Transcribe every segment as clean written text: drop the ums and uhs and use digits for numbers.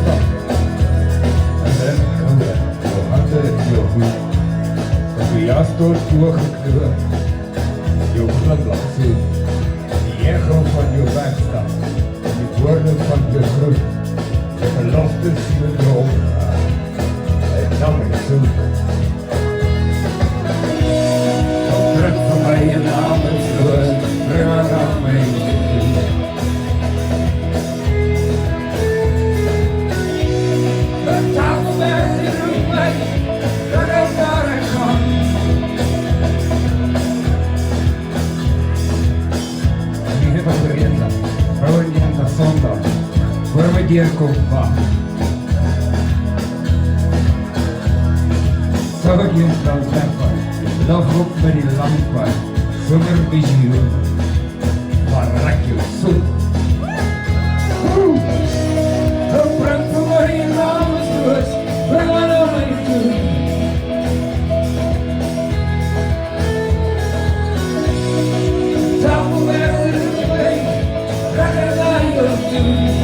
dan. En dan kan je je handen en je hoed. Dat je jas door het doorgeknurren. Je glimlach zien. Die echo van je wegstap. Die woorden van je groet. De beloftes die je droom gaat. En dan is zoet. Druk van mij je naam en schuld. Breng haar aan mij. De tafel werd in roep mij. Dat ik daar en gaan. Die hebben gereden. Vrouwen die aan de zondag. Voor me die er komt van. Zo je het dan zeggen. Love op met die lampen, zonder visioen, maar raak je zoet. Breng voor mij je naam eens terug, breng maar naar mij toe. Tafel werd er mee, raak er naar je toe.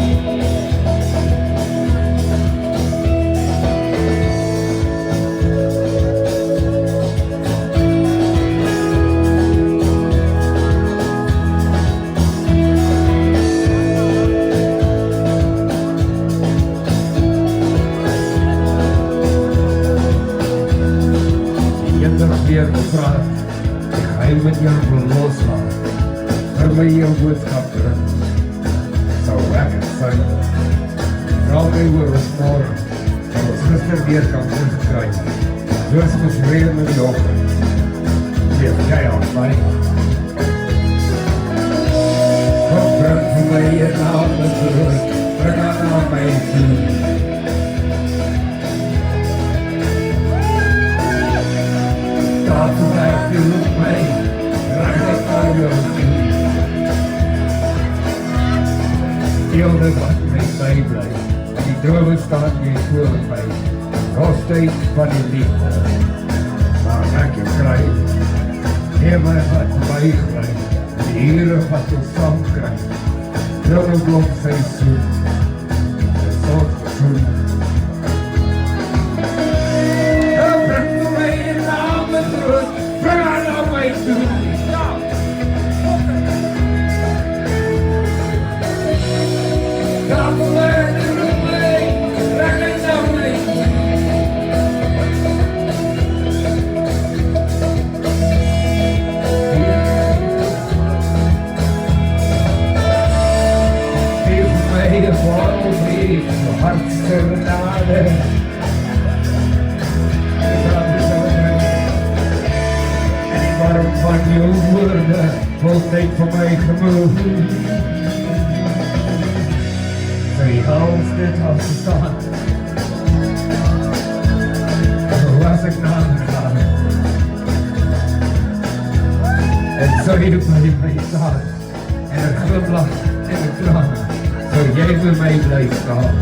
Weer gevraagd, ik ga je met jou loslaten, voor mij jouw boodschap terug. Zou lekker zijn. Vraag mij hoe we morgen, dat ons gisteren weer kan terugkrijgen. Dus beschreven met de ogen. Geef jij aan mij. Kom, breng voor mij je naam terug, breng haar naar mij toe. Tafel blijft je op mij, raak ik aan jou toe. Beelden wat mij bijblijft, die dromen staan weer voor mij. Nog steeds van die liefde, maar raak je krijgt. Heer mij wat bijgelijkt, die uren wat je samen krijgt. Dromen blok zijn zoet, de soort zoet. Breng haar naar mij toe. Tafel werd er mee, breng het naar mij toe. Geef mij de voorbeeld, de hardste genade. Waarom van je woorden volsteekt voor mij genoeg? Zoals dit had gestaan, zo was ik nagegaan. En zo je bij mij staan, en een glimlach en een traan, zo jij bij mij blijft staan.